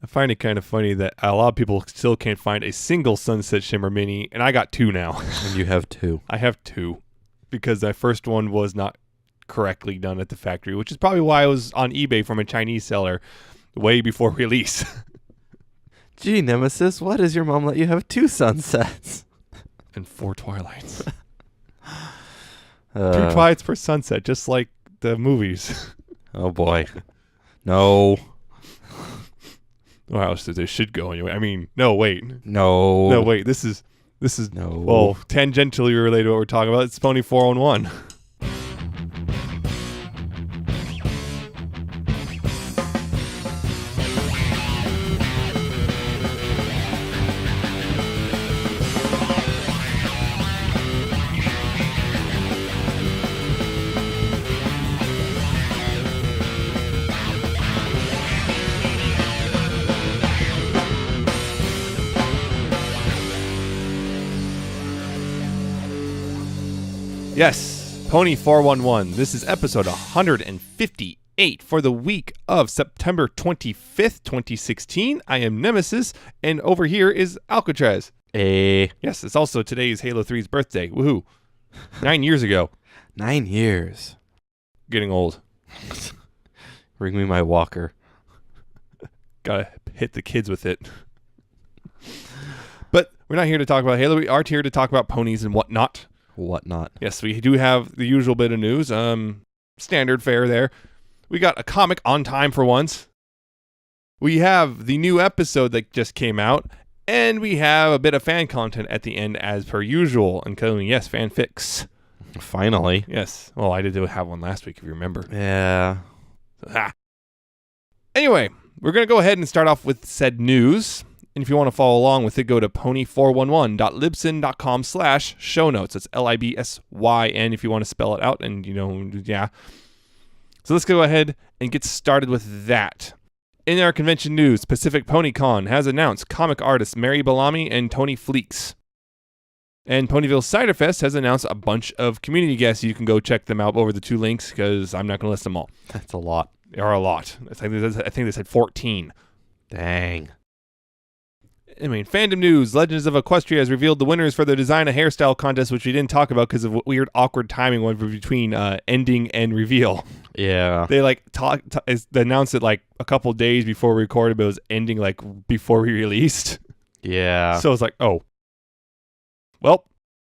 I find it kind of funny that a lot of people still can't find a single Sunset Shimmer mini, and I got 2 now. And you have 2. I have 2 because my first one was not correctly done at the factory, which is probably why I was on eBay from a Chinese seller way before release. Gee, Nemesis, why does your mom let you have 2 sunsets? And 4 Twilights. 2 Uh, Twilights per sunset, just like the movies. oh, boy. No. Well, they should go anyway. I mean, no, wait. No. No, wait. This is No. well, tangentially related to what we're talking about. It's Pony 411. Yes, Pony 411. This is episode 158 for the week of September 25th, 2016. I am Nemesis, and over here is Alca7raz. Yes, it's also today's Halo 3's birthday. Woohoo. 9 years ago. 9 years. Getting old. Bring me my walker. Gotta hit the kids with it. But we're not here to talk about Halo. We are here to talk about ponies and whatnot. Whatnot. Yes, we do have the usual bit of news. Standard fare there. We got a comic on time for once. We have the new episode that just came out. And we have a bit of fan content at the end as per usual. Including, yes, fanfics. Finally. Yes. Well, I did have one last week, if you remember. Yeah. Anyway, we're going to go ahead and start off with said news. And if you want to follow along with it, go to pony411.libsyn.com/show notes. It's LIBSYN if you want to spell it out. And, yeah. So let's go ahead and get started with that. In our convention news, Pacific Pony Con has announced comic artists Mary Bellamy and Tony Fleeks. And Ponyville Cider Fest has announced a bunch of community guests. You can go check them out over the 2 links because I'm not going to list them all. That's a lot. There are a lot. I think they said 14. Dang. I mean, fandom news. Legends of Equestria has revealed the winners for the design a hairstyle contest, which we didn't talk about because of weird, awkward timing went between ending and reveal. Yeah. They they announced it like a couple days before we recorded, but it was ending like before we released. Yeah. So it's like, oh, well.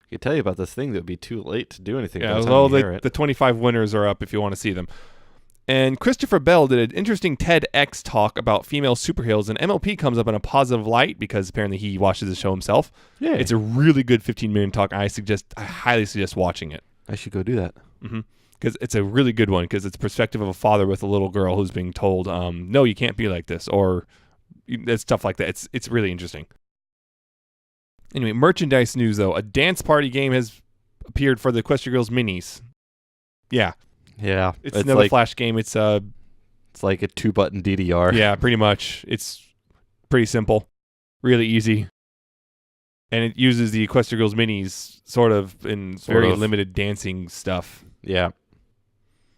I could tell you about this thing that would be too late to do anything. Yeah. Well, the 25 winners are up if you want to see them. And Christopher Bell did an interesting TEDx talk about female superheroes, and MLP comes up in a positive light because apparently he watches the show himself. Yeah. It's a really good 15-minute talk. I highly suggest watching it. I should go do that. Because it's a really good one, because it's the perspective of a father with a little girl who's being told, no, you can't be like this, or stuff like that. It's really interesting. Anyway, merchandise news, though. A dance party game has appeared for the Equestria Girls minis. Yeah. Yeah. It's another Flash game. It's like a 2-button DDR. Yeah, pretty much. It's pretty simple. Really easy. And it uses the Equestria Girls minis sort of in very limited dancing stuff. Yeah.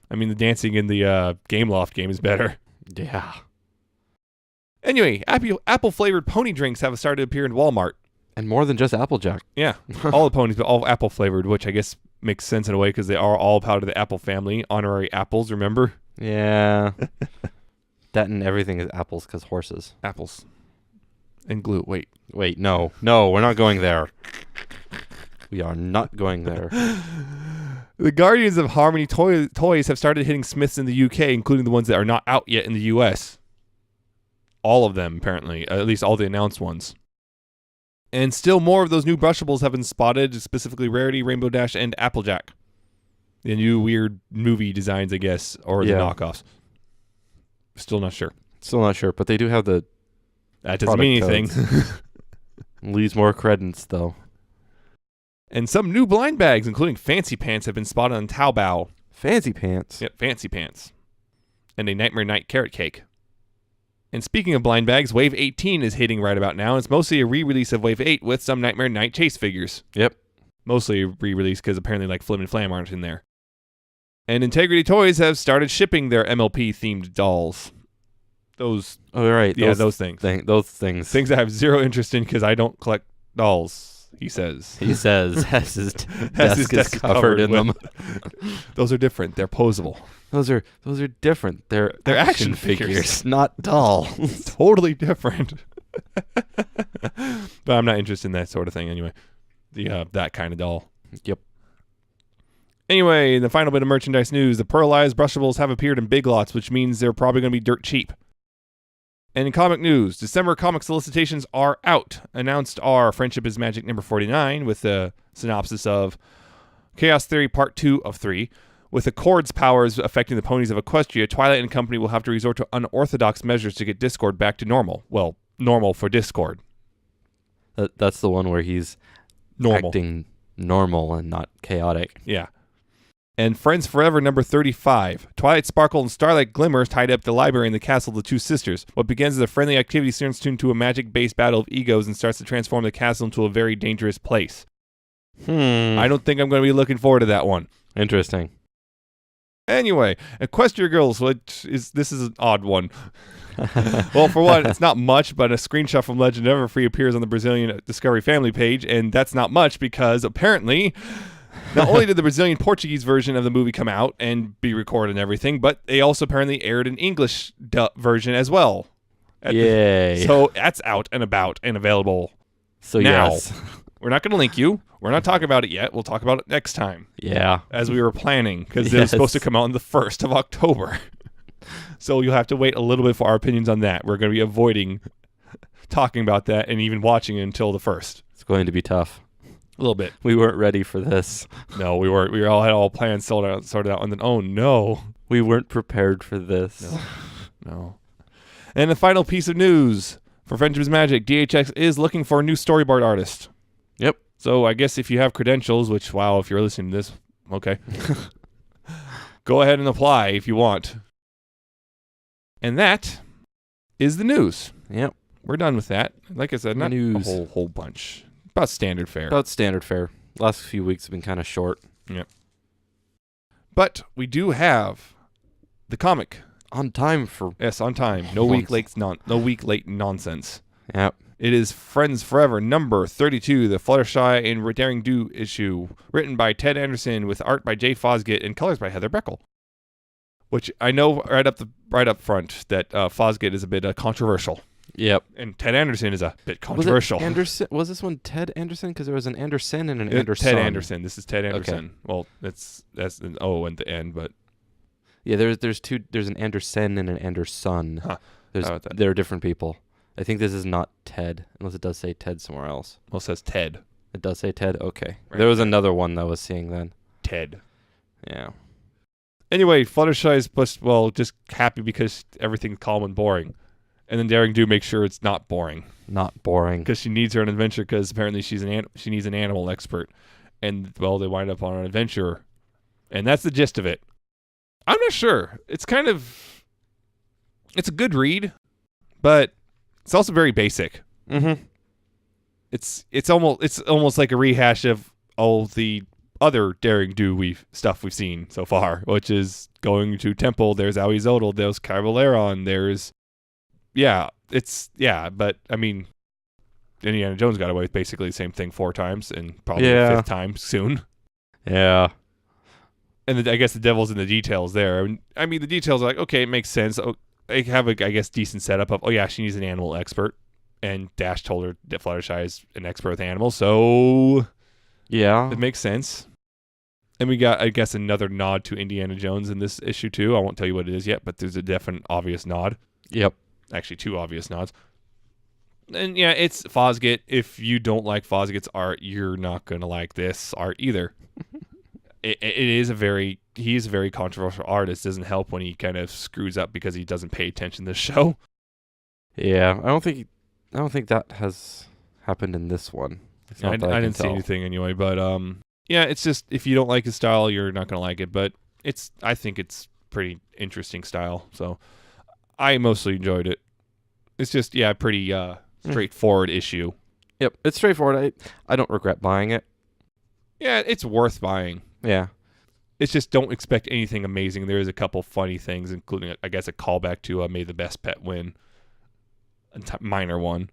I mean, the dancing in the Game Loft game is better. Yeah. Anyway, apple-flavored pony drinks have started to appear in Walmart. And more than just Applejack. Yeah. All the ponies, but all apple-flavored, which I guess makes sense in a way because they are all part of the Apple family. Honorary apples, remember? Yeah. That and everything is apples because horses. Apples. And glue. Wait, no, we're not going there. We are not going there. The Guardians of Harmony toys have started hitting Smiths in the UK, including the ones that are not out yet in the US. All of them, apparently. At least all the announced ones. And still more of those new brushables have been spotted, specifically Rarity, Rainbow Dash, and Applejack. The new weird movie designs, I guess, or the knockoffs. Still not sure. But they do have the... That doesn't mean anything. Leaves more credence, though. And some new blind bags, including Fancy Pants, have been spotted on Taobao. Fancy Pants? Yep, Fancy Pants. And a Nightmare Night carrot cake. And speaking of blind bags, Wave 18 is hitting right about now. It's mostly a re-release of Wave 8 with some Nightmare Night Chase figures. Yep. Mostly a re-release because apparently like Flim and Flam aren't in there. And Integrity Toys have started shipping their MLP-themed dolls. Those, Oh, right. yeah, those things. Those things. Things I have zero interest in because I don't collect dolls, he says. He says his desk is covered in them. Those are different. They're posable. Those are different. They're action figures, not dolls. Totally different. But I'm not interested in that sort of thing anyway. That kind of doll. Yep. Anyway, the final bit of merchandise news. The pearlized brushables have appeared in Big Lots, which means they're probably going to be dirt cheap. And in comic news, December comic solicitations are out. Announced are Friendship is Magic number 49 with a synopsis of Chaos Theory Part 2 of 3. With Accord's powers affecting the ponies of Equestria, Twilight and company will have to resort to unorthodox measures to get Discord back to normal. Well, normal for Discord. That's the one where he's acting normal and not chaotic. Yeah. And Friends Forever number 35. Twilight Sparkle and Starlight Glimmer tied up the library in the castle of the two sisters. What begins as a friendly activity turns into a magic-based battle of egos and starts to transform the castle into a very dangerous place. I don't think I'm going to be looking forward to that one. Interesting. Anyway, Equestria Girls, this is an odd one. Well, for one, it's not much, but a screenshot from Legend of Everfree appears on the Brazilian Discovery Family page, and that's not much because apparently not only did the Brazilian Portuguese version of the movie come out and be recorded and everything, but they also apparently aired an English version as well. Yay. So that's out and about and available So now. yes. We're not going to link you. We're not talking about it yet. We'll talk about it next time. Yeah. As we were planning, because it was supposed to come out on the 1st of October. So you'll have to wait a little bit for our opinions on that. We're going to be avoiding talking about that and even watching it until the 1st. It's going to be tough. A little bit. We weren't ready for this. No, we weren't. We all had all plans sorted out, and then, oh no. We weren't prepared for this. No. And the final piece of news for Friendship is Magic, DHX is looking for a new storyboard artist. Yep. So I guess if you have credentials, which, wow, if you're listening to this, okay. Go ahead and apply if you want. And that is the news. Yep. We're done with that. Like I said, not News. a whole bunch. About standard fare. About standard fare. Last few weeks have been kind of short. Yep. But we do have the comic. On time for... Yes, on time. No week late nonsense. Yep. It is Friends Forever number 32, the Fluttershy and Daring Do issue, written by Ted Anderson with art by Jay Fosgitt and colors by Heather Breckel. Which I know right up front that Fosgitt is a bit controversial. Yep. And Ted Anderson is a bit controversial. Was this one Ted Anderson? Because there was an Anderson and an Anderson. Ted Anderson. This is Ted Anderson. Okay. Well, that's an O at the end, but yeah, there's two. There's an Anderson and an Anderson. Huh. They're different people. I think this is not Ted, unless it does say Ted somewhere else. Well, it says Ted. It does say Ted. Okay. Right. There was another one that I was seeing then. Ted. Yeah. Anyway, Fluttershy is just happy because everything's calm and boring. And then Daring Do makes sure it's not boring. Not boring. Because she needs her an adventure because apparently she needs an animal expert. And, well, they wind up on an adventure. And that's the gist of it. I'm not sure. It's a good read, but it's also very basic. Mm-hmm. It's almost like a rehash of all the other Daring Do stuff we've seen so far, which is going to temple. There's Aoi Zodal, there's Cavaleron, there's but I mean, Indiana Jones got away with basically the same thing 4 times and probably the 5th time soon. Yeah. And I guess the devil's in the details there. I mean, the details are like, okay, it makes sense. They have a, decent setup of, she needs an animal expert. And Dash told her that Fluttershy is an expert with animals, so yeah, it makes sense. And we got, I guess, another nod to Indiana Jones in this issue, too. I won't tell you what it is yet, but there's a definite obvious nod. Yep. Actually, 2 obvious nods. And yeah, it's Fosgitt. If you don't like Fosgitt's art, you're not going to like this art either. He is a very controversial artist. It doesn't help when he kind of screws up because he doesn't pay attention to the show. Yeah, I don't think that has happened in this one. I didn't see anything anyway, but it's just if you don't like his style, you're not going to like it, but I think it's pretty interesting style. So I mostly enjoyed it. It's just pretty straightforward issue. Yep, it's straightforward. I don't regret buying it. Yeah, it's worth buying. Yeah. It's just don't expect anything amazing. There is a couple funny things, including, I guess, a callback to May the Best Pet Win. A minor one.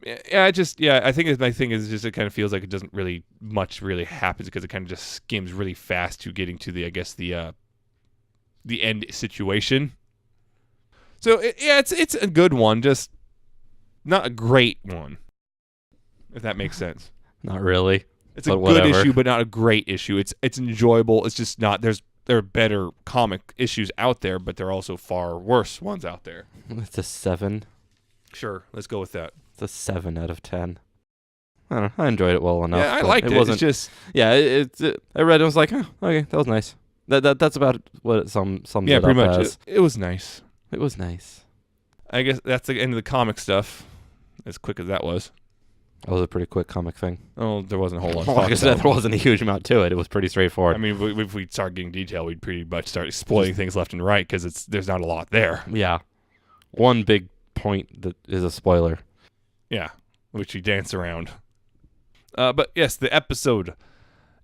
I think my thing is just it kind of feels like it doesn't really much really happens because it kind of just skims really fast to getting to the end situation. So it's a good one, just not a great one, if that makes sense. Not really. It's a good issue, but not a great issue. It's enjoyable. It's just not. There are better comic issues out there, but there are also far worse ones out there. It's a 7. Sure, let's go with that. It's a 7 out of 10. I don't know. I enjoyed it well enough. Yeah, I liked it. It's just I read it and was like, oh, okay, that was nice. That's about what it sums it up as. Yeah, pretty much. It was nice. It was nice. I guess that's the end of the comic stuff. As quick as that was. That was a pretty quick comic thing. Oh, there wasn't a whole lot. Like I said, there wasn't a huge amount to it. It was pretty straightforward. I mean, if we start getting detail, we'd pretty much start exploiting things left and right because there's not a lot there. Yeah. One big point that is a spoiler. Yeah, which we dance around. But yes, the episode.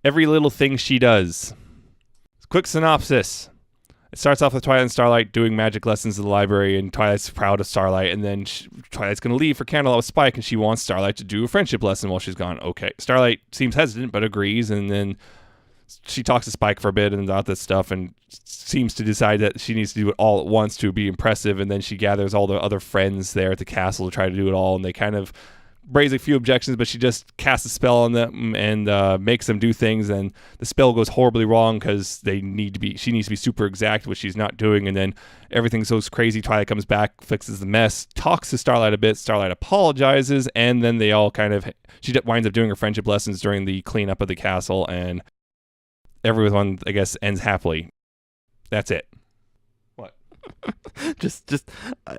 Every little thing she does. Quick synopsis. It starts off with Twilight and Starlight doing magic lessons in the library, and Twilight's proud of Starlight, and then Twilight's going to leave for Candlelight with Spike, and she wants Starlight to do a friendship lesson while she's gone. Okay. Starlight seems hesitant, but agrees, and then she talks to Spike for a bit and about this stuff, and seems to decide that she needs to do it all at once to be impressive, and then she gathers all the other friends there at the castle to try to do it all, and they kind of raise a few objections, but she just casts a spell on them and makes them do things, and the spell goes horribly wrong because she needs to be super exact, which she's not doing, and then everything goes crazy. Twilight comes back, fixes the mess, talks to Starlight a bit. Starlight apologizes, and then they all she winds up doing her friendship lessons during the cleanup of the castle, and everyone, I guess, ends happily. That's it. What?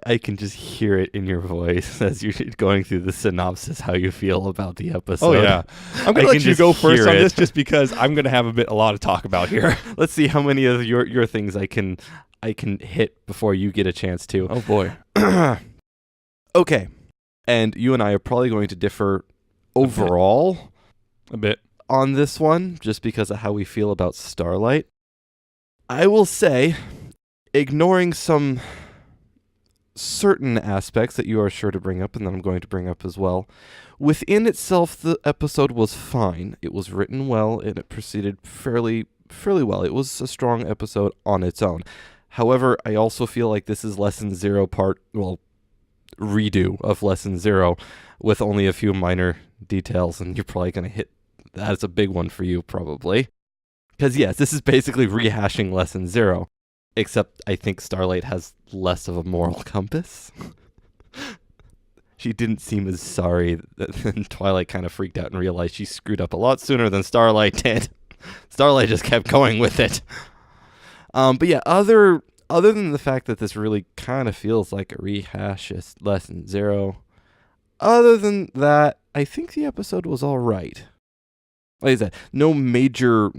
I can just hear it in your voice as you're going through the synopsis, how you feel about the episode. Oh, yeah. I'm going to let you go first on this just because I'm going to have a lot to talk about here. Let's see how many of your things I can hit before you get a chance to. Oh, boy. Okay. And you and I are probably going to differ overall a bit on this one, just because of how we feel about Starlight. I will say, ignoring some certain aspects that you are sure to bring up, and that I'm going to bring up as well, within itself, the episode was fine. It was written well, and it proceeded fairly well. It was a strong episode on its own. However, I also feel like this is Lesson 0 redo of Lesson 0 with only a few minor details, and you're probably going to hit that as a big one for you, probably. Because, yes, this is basically rehashing Lesson 0, except I think Starlight has less of a moral compass. She didn't seem as sorry, and Twilight kind of freaked out and realized she screwed up a lot sooner than Starlight did. Starlight just kept going with it. But yeah, other than the fact that this really kind of feels like a rehash of Lesson 0, other than that, I think the episode was all right. Like I said, no major,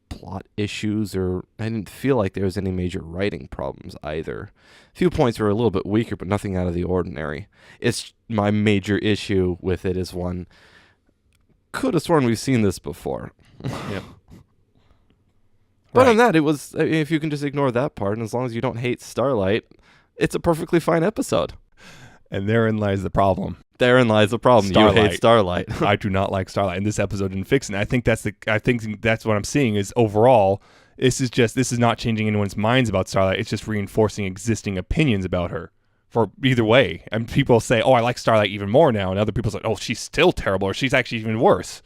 plot issues, or I didn't feel like there was any major writing problems either. A few points were a little bit weaker, but nothing out of the ordinary. It's my major issue with it is one, could have sworn we've seen this before. Yep. But on that, it was, if you can just ignore that part, and as long as you don't hate Starlight, it's a perfectly fine episode. And therein lies the problem. Therein lies the problem. Starlight. You hate Starlight. I do not like Starlight, and this episode didn't fix it. I think that's what I'm seeing is overall, this is not changing anyone's minds about Starlight. It's just reinforcing existing opinions about her. For either way, and people say, "Oh, I like Starlight even more now," and other people say, "Oh, she's still terrible," or "She's actually even worse."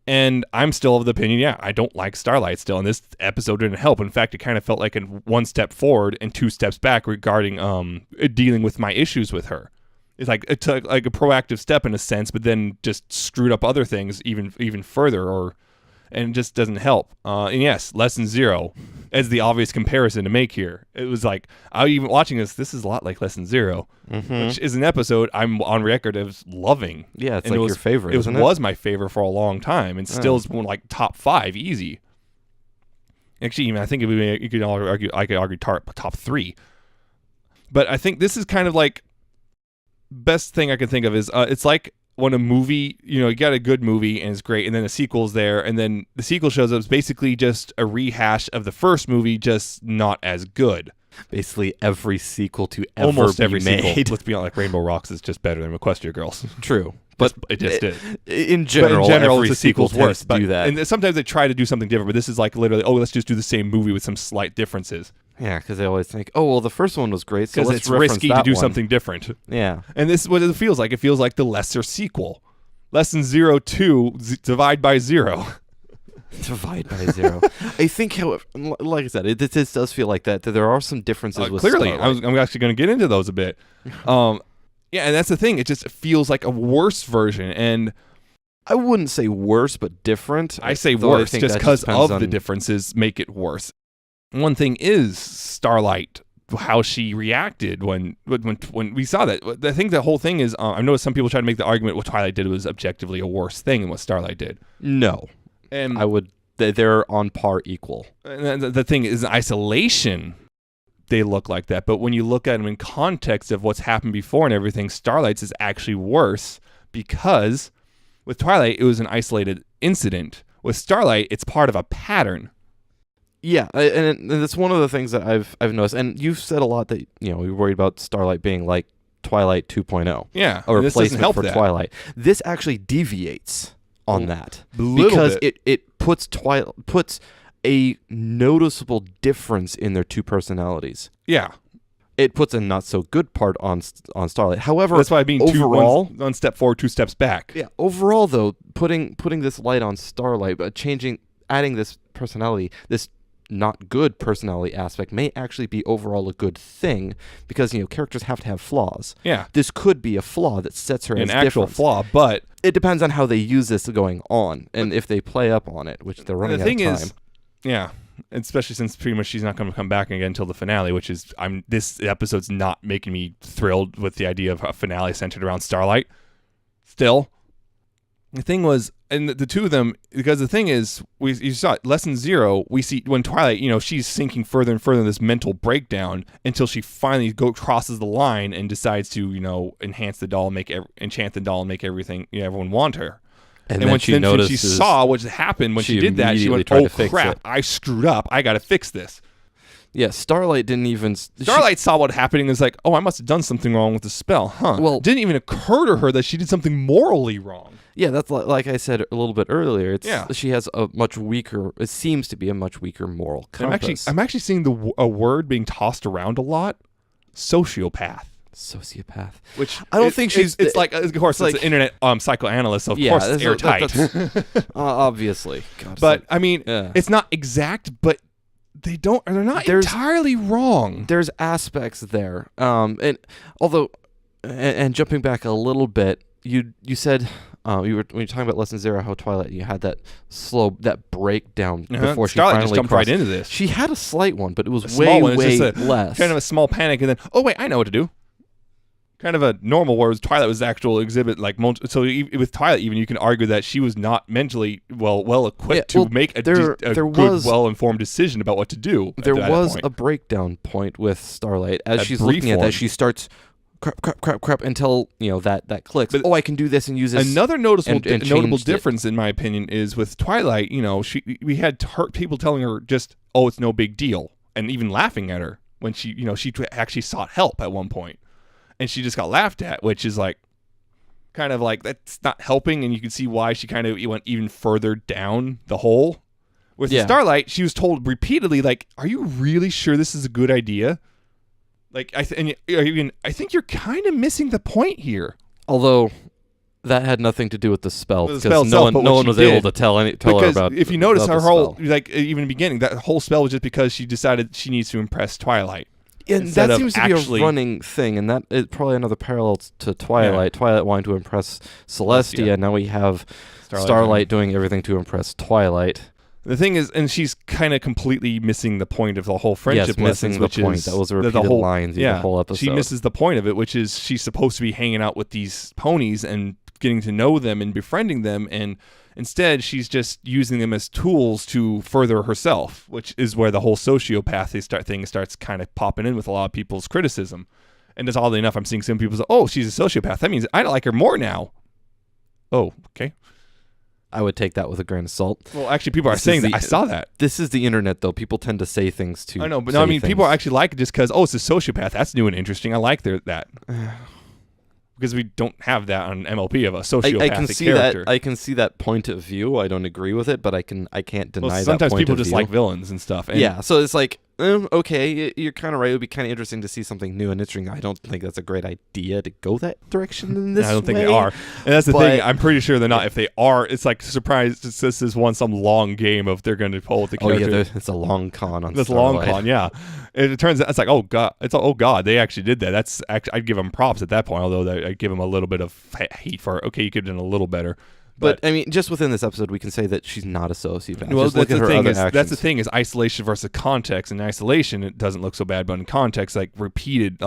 And I'm still of the opinion, yeah, I don't like Starlight still, and this episode didn't help. In fact, it kind of felt like a one step forward and two steps back regarding dealing with my issues with her. It's like it took like a proactive step in a sense, but then just screwed up other things even further, and it just doesn't help. And yes, Lesson 0 as the obvious comparison to make here. It was like, even watching this is a lot like Lesson 0, which is an episode I'm on record as loving. Yeah, it's like your favorite, It was my favorite for a long time, and still is one like top 5 easy. Actually, even I think you could argue top 3. But I think this is kind of like, best thing I can think of is it's like when a movie, you got a good movie and it's great, and then a sequel's there, and then the sequel shows up, it's basically just a rehash of the first movie, just not as good. Basically every sequel to ever Almost be every made. sequel. Let's be honest, like Rainbow Rocks is just better than Equestria Girls. True. But it just is. In general, every the sequel's worse. Do that. And sometimes they try to do something different, but this is like literally, let's just do the same movie with some slight differences. Yeah, because they always think, the first one was great, so let's it's risky to do one. something different. Yeah. And this is what it feels like. It feels like the lesser sequel. Lesson 02, divide by 0. Divide by 0. I think, however, like I said, this does feel like that there are some differences with clearly, Starlight. I'm actually going to get into those a bit. Yeah, and that's the thing. It just feels like a worse version. And I wouldn't say worse, but different. I say worse just because of the differences make it worse. One thing is Starlight, how she reacted when we saw that. I think the whole thing is, I noticed some people try to make the argument what Twilight did was objectively a worse thing than what Starlight did. No. And I would. They're on par equal. And the thing is, in isolation, they look like that. But when you look at them in context of what's happened before and everything, Starlight's is actually worse because with Twilight, it was an isolated incident. With Starlight, it's part of a pattern. Yeah, and that's one of the things that I've noticed. And you've said a lot that, you're worried about Starlight being like Twilight 2.0. Yeah. A replacement for that. Twilight. This actually deviates on that. Because it puts a noticeable difference in their two personalities. Yeah. It puts a not so good part on Starlight. However, that's why being overall, one step forward, 2 steps back. Yeah. Overall, though, putting this light on Starlight, but adding this personality, this not good personality aspect may actually be overall a good thing because characters have to have flaws. Yeah. This could be a flaw that sets her as an actual different. flaw, but it depends on how they use this going on and if they play up on it, which they're running out of time. Is, yeah, especially since pretty much she's not going to come back again until the finale, which is this episode's not making me thrilled with the idea of a finale centered around Starlight. Still, the thing was, and the two of them, because the thing is, you saw it, Lesson 0, we see when Twilight, she's sinking further and further in this mental breakdown until she finally crosses the line and decides to, enhance the doll, enchant the doll, and make everyone want her. And when she saw what happened when she did that, she went, "Oh crap! I screwed up. I got to fix this." Yeah, Starlight didn't even... Starlight saw what happened and was like, "Oh, I must have done something wrong with the spell, huh?" Well, it didn't even occur to her that she did something morally wrong. Yeah, that's like I said a little bit earlier. Yeah. She has a much weaker... It seems to be a much weaker moral compass. I'm actually seeing a word being tossed around a lot. Sociopath. Which I don't think she's... It's like, of course, it's an internet psychoanalyst, so of course it's airtight. Obviously. God, but, it's not exact, but they're not entirely wrong. There's aspects there. And although, and jumping back a little bit, you said... when you were talking about Lesson 0, how Twilight, you had that breakdown before she Starlight finally just jumped right into this. She had a slight one, but it was way less. Kind of a small panic, and then, oh wait, I know what to do. Kind of a normal, whereas Twilight was the actual exhibit. So with Twilight, even you can argue that she was not mentally well equipped to make a good, well-informed decision about what to do. There was a breakdown point with Starlight as she's looking at that. She starts crap until that clicks. But I can do this and use this. Another notable difference, in my opinion, is with Twilight. We had people telling her just, "Oh, it's no big deal," and even laughing at her when she actually sought help at one point, and she just got laughed at, which is like, kind of like that's not helping, and you can see why she kind of went even further down the hole. With Starlight, she was told repeatedly, like, "Are you really sure this is a good idea?" Like, I think you're kind of missing the point here. Although that had nothing to do with the spell, because no one was able to tell her about. If you notice, her whole even in the beginning, that whole spell was just because she decided she needs to impress Twilight. And that seems to be a running thing, and that is probably another parallel to Twilight. Yeah. Twilight wanting to impress Celestia, and now we have Starlight doing everything to impress Twilight. The thing is, and she's kind of completely missing the point of the whole friendship lessons, which is that was a repeated line through the whole episode. She misses the point of it, which is she's supposed to be hanging out with these ponies and getting to know them and befriending them, and instead she's just using them as tools to further herself, which is where the whole sociopath thing starts kind of popping in with a lot of people's criticism. And that's oddly enough, I'm seeing some people say, "Oh, she's a sociopath. That means I like her more now." Oh, okay. I would take that with a grain of salt. Well, actually, people are This saying is that. the- I saw that. This is the internet, though. People tend to say things to. I know, but no, I mean, people are actually like it just because, it's a sociopath. That's new and interesting. I like that. Because we don't have that on MLP of a sociopathic I can see character. that. I can see that point of view. I don't agree with it, but I can't deny that. Sometimes point people of just view. like villains and stuff. And Yeah, so it's like, okay, you're kind of right. It would be kind of interesting to see something new and interesting. I don't think that's a great idea to go that direction in this I don't think way. they are. And that's the But- thing. I'm pretty sure they're not. If they are, it's like surprised. This is some long game of they're going to pull the Oh character. yeah, it's a long con on That's long Starlight. con, yeah. And it turns out it's like, oh god, they actually did that. That's actually, I'd give them props at that point. Although I'd give them a little bit of hate for, okay, you could have done a little better. But I mean, just within this episode, we can say that she's not a sociopath. Well, Just look at her other actions. that's the thing is isolation versus context. In isolation, it doesn't look so bad, but in context, like repeated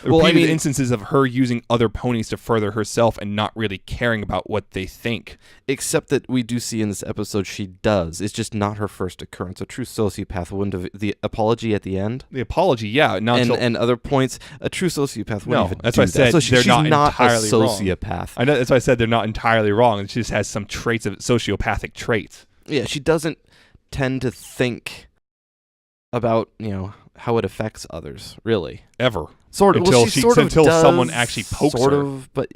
instances of her using other ponies to further herself and not really caring about what they think. Except that we do see in this episode she does. It's just not her first occurrence. A true sociopath wouldn't have the apology at the end. The apology, yeah, And other points, a true sociopath wouldn't No, even that's do why I that. said So they're she's not not a entirely wrong. sociopath. I know that's why I said they're not entirely wrong. It just has some traits of sociopathic traits. Yeah, she doesn't tend to think about, how it affects others, really. Ever. Sort of. Until Until someone actually pokes sort her. Of, but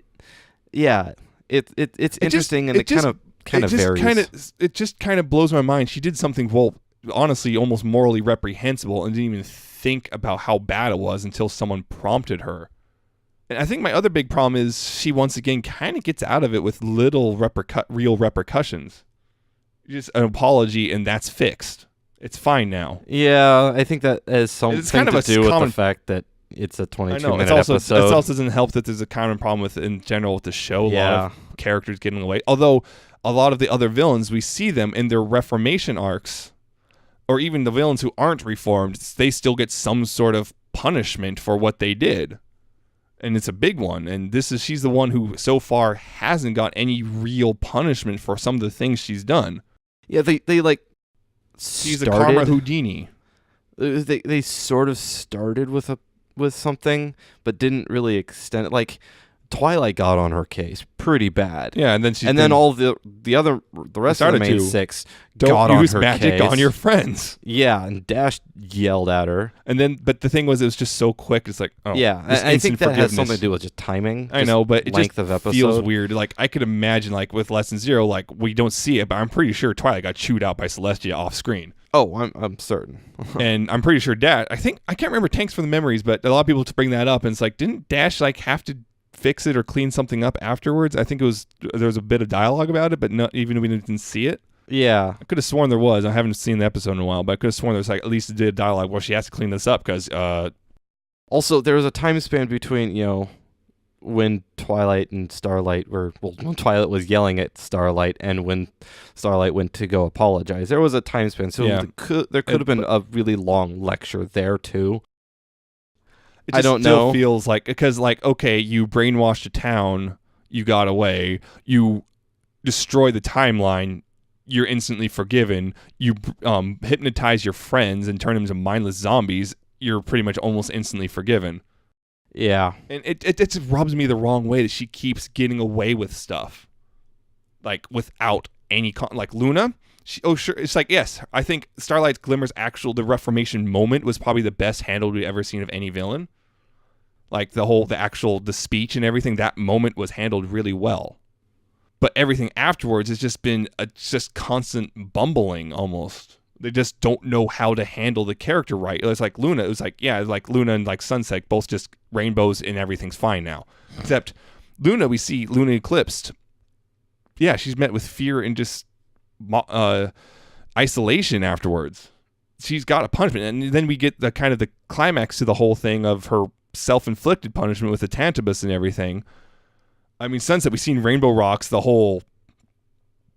yeah, it's interesting and it kind of varies. It just kind of blows my mind. She did something, honestly, almost morally reprehensible and didn't even think about how bad it was until someone prompted her. And I think my other big problem is she once again kind of gets out of it with little real repercussions. Just an apology and that's fixed. It's fine now. Yeah, I think that has something kind of to a do with common- the fact that it's a 22-minute It also episode. doesn't help that there's a common problem with in general with the show. A Yeah. lot of characters getting away. Although a lot of the other villains, we see them in their reformation arcs, or even the villains who aren't reformed, they still get some sort of punishment for what they did. And it's a big one. And she's the one who so far hasn't got any real punishment for some of the things she's done. Yeah, they like She's a started, karma Houdini. They sort of started with something, but didn't really extend it. Like Twilight got on her case pretty bad. Yeah, and then all the rest of the main six got don't use on her magic case. on your friends. Yeah, and Dash yelled at her. And then, but the thing was, it was just so quick. It's like, yeah, this I think instant that has forgiveness. something to do with just timing. I know, but it length just of episode. feels weird. Like I could imagine, like with Lesson Zero, like we don't see it, but I'm pretty sure Twilight got chewed out by Celestia off screen. Oh, I'm certain. And I'm pretty sure I can't remember Tanks for the memories, but a lot of people to bring that up, and it's like, didn't Dash like have to fix it or clean something up afterwards? I think there was a bit of dialogue about it, but not even we didn't see it. Yeah, I could have sworn there was. I haven't seen the episode in a while, but I could have sworn there was like at least a dialogue where she has to clean this up because also there was a time span between when Twilight and Starlight when Twilight was yelling at Starlight and when Starlight went to go apologize. There was a time span, so Yeah. there could have been a really long lecture there too. it I just don't still know. feels like, because like, okay, you brainwashed a town, you got away, you destroy the timeline, you're instantly forgiven. You hypnotize your friends and turn them into mindless zombies, you're pretty much almost instantly forgiven. Yeah, And it just rubs me the wrong way that she keeps getting away with stuff, like without any like Luna. Sure. It's like, yes, I think Starlight's Glimmer's the Reformation moment was probably the best handled we've ever seen of any villain. Like the speech and everything, that moment was handled really well. But everything afterwards has just been just constant bumbling almost. They just don't know how to handle the character right. It was like Luna. It was like, yeah, like Luna and like Sunset, both just rainbows and everything's fine now. Except Luna, we see Luna eclipsed. Yeah, she's met with fear and just isolation afterwards. She's got a punishment. And then we get the kind of the climax to the whole thing of her self-inflicted punishment with the Tantabus and everything. I mean, Sunset, we've seen Rainbow Rocks,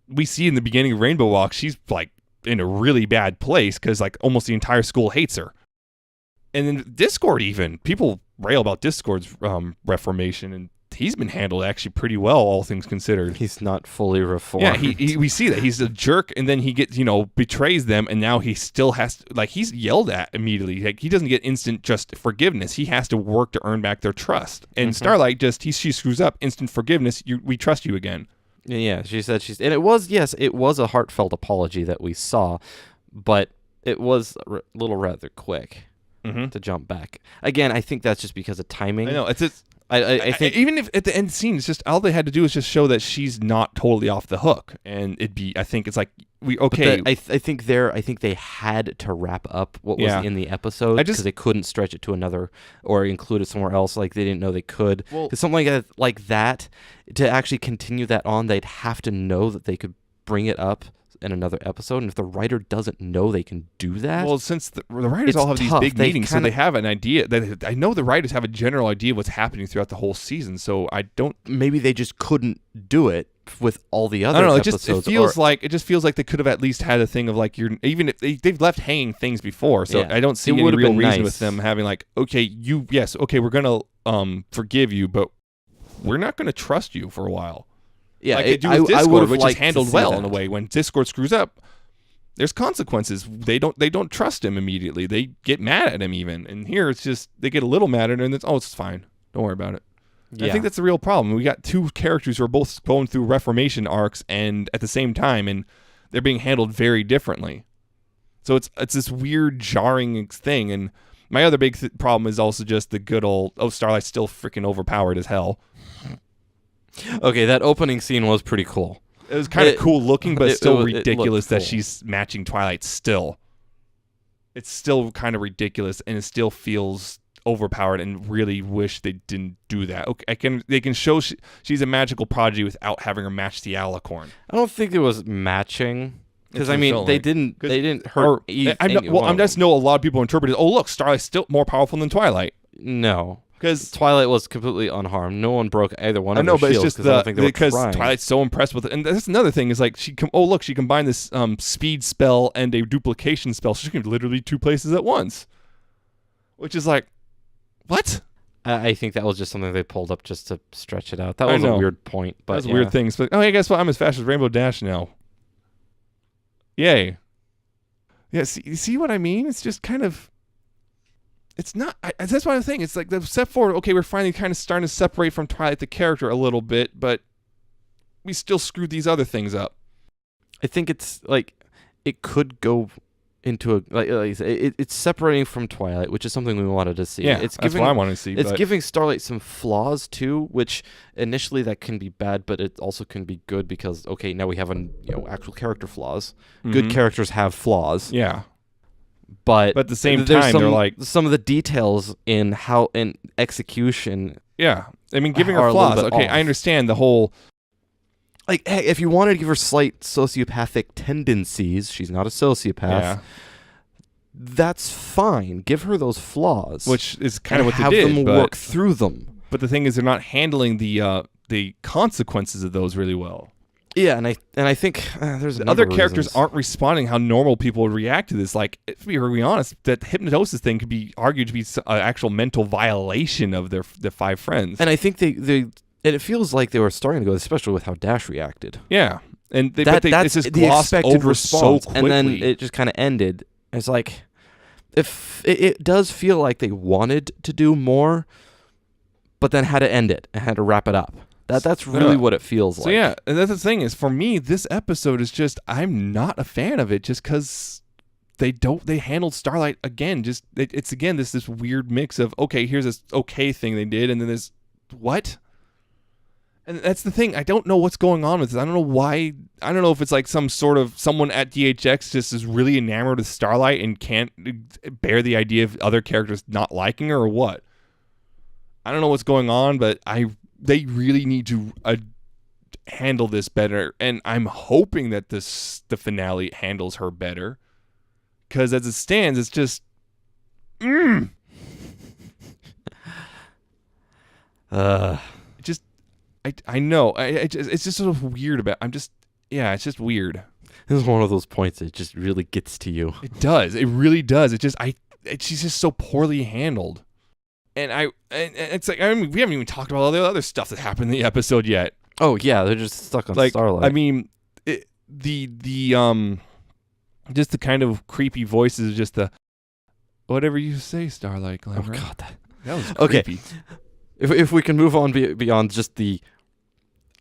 we see in the beginning of Rainbow Rocks, she's like in a really bad place because like almost the entire school hates her. And then Discord, even people rail about Discord's reformation, and he's been handled actually pretty well, all things considered. he's not fully reformed. Yeah, we see that he's a jerk, and then he gets betrays them, and now he still has to, like, he's yelled at immediately. Like, he doesn't get instant just forgiveness. He has to work to earn back their trust. And Starlight she screws up, instant forgiveness. We trust you again. Yeah, she said and it was, yes, it was a heartfelt apology that we saw, but it was a little rather quick to jump back. Again, I think that's just because of timing. I know it's just, I think even if at the end scene, it's just all they had to do is just show that she's not totally off the hook, and it'd be. I think it's like I think they had to wrap up what was in the episode because they couldn't stretch it to another or include it somewhere else. Like they didn't know they could. Because something like that to actually continue that on, they'd have to know that they could bring it up in another episode, and if the writer doesn't know they can do that, well, since the writers all have these big meetings, so they have an idea. That I know the writers have a general idea of what's happening throughout the whole season. So I don't. Maybe they just couldn't do it with all the other. I don't know. Episodes. It just feels like they could have at least had a thing of like even if they've left hanging things before. So I don't see any real reason with them having like, okay, we're gonna forgive you, but we're not gonna trust you for a while. Yeah, like they do with Discord, which is handled well in a way. When Discord screws up, there's consequences. They don't trust him immediately. They get mad at him even. And here it's just they get a little mad at him, and it's fine. Don't worry about it. Yeah. I think that's the real problem. We got two characters who are both going through reformation arcs and at the same time, and they're being handled very differently. So it's this weird, jarring thing. And my other big problem is also just the good old Starlight's still freaking overpowered as hell. Okay, that opening scene was pretty cool. It was kind of cool looking, but still ridiculous that she's matching Twilight still. It's still kind of ridiculous, and it still feels overpowered, and really wish they didn't do that. Okay, they can show she's a magical prodigy without having her match the alicorn. I don't think it was matching. Because they didn't hurt. I just know a lot of people interpret it. Oh, look, Starlight's still more powerful than Twilight. No, because Twilight was completely unharmed. No one broke either one of their shields. I know, but it's just because Twilight's so impressed with it. And that's another thing is like she combined this speed spell and a duplication spell, so she can literally be two places at once. Which is like, what? I think that was just something they pulled up just to stretch it out. That was a weird point. But that's weird things. But hey, guess what? I'm as fast as Rainbow Dash now. Yay. Yeah, see what I mean? It's just kind of... It's not... that's why I'm saying. It's like the step forward, okay, we're finally kind of starting to separate from Twilight the character a little bit, but we still screwed these other things up. I think it's like... It could go into a... Like you said, it's separating from Twilight, which is something we wanted to see. Yeah, that's what I wanted to see. It's giving Starlight some flaws, too, which initially that can be bad, but it also can be good because, okay, now we have actual character flaws. Mm-hmm. Good characters have flaws. Yeah. But at the same time, they're like... Some of the details in execution... Yeah. I mean, giving her flaws. Okay, off. I understand the whole... Like, hey, if you wanted to give her slight sociopathic tendencies, she's not a sociopath. Yeah. That's fine. Give her those flaws, which is kind of what they did. Have them work through them. But the thing is, they're not handling the consequences of those really well. Yeah, and I think there's other characters aren't responding how normal people would react to this. Like, if we were honest, that hypnosis thing could be argued to be an actual mental violation of the five friends. And I think and it feels like they were starting to go, especially with how Dash reacted. Yeah, and that's just the expected over response, so quickly. And then it just kind of ended. It's like, if it does feel like they wanted to do more, but then had to end it and had to wrap it up. That's really what it feels like. So yeah, and that's the thing is, for me, this episode is just, I'm not a fan of it just because they handled Starlight again. Just it's again this weird mix of, okay, here's this okay thing they did, and then there's what. And that's the thing. I don't know what's going on with this. I don't know why. I don't know if it's like someone at THX just is really enamored with Starlight and can't bear the idea of other characters not liking her or what. I don't know what's going on, but they really need to handle this better. And I'm hoping that the finale handles her better. Because as it stands, it's just... I know. It's just sort of weird it's just weird. This is one of those points that just really gets to you. It does. It really does. She's just so poorly handled. And it's like, I mean, we haven't even talked about all the other stuff that happened in the episode yet. Oh yeah, they're just stuck on Starlight. I mean, just the kind of creepy voices, just the whatever you say, Starlight. Glenn, oh right? God, that was creepy. Okay. If we can move on beyond just the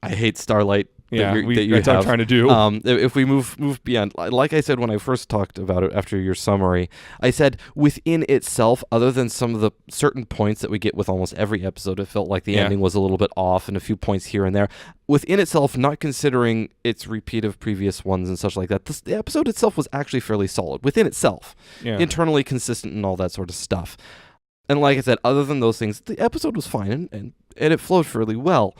I hate Starlight Yeah, that you that's what I'm have. trying to do. If we move beyond, like I said when I first talked about it after your summary, I said within itself, other than some of the certain points that we get with almost every episode, it felt like the ending was a little bit off and a few points here and there. Within itself, not considering its repeat of previous ones and such like that, the episode itself was actually fairly solid within itself, internally consistent and all that sort of stuff. And like I said, other than those things, the episode was fine and it flowed fairly well.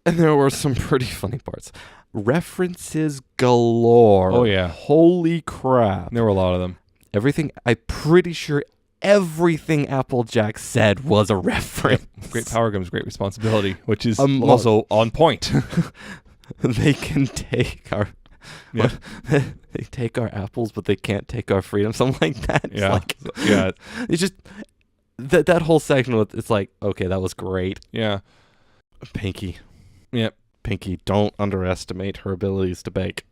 And there were some pretty funny parts. References galore. Oh, yeah. Holy crap. There were a lot of them. I'm pretty sure everything Applejack said was a reference. Great power comes great responsibility, which is also on point. They can take our... Yeah. They take our apples, but they can't take our freedom. Something like that. Yeah. It's just... That whole section, it's like, okay, that was great. Yeah. Pinky. Yep. Pinky, don't underestimate her abilities to bake.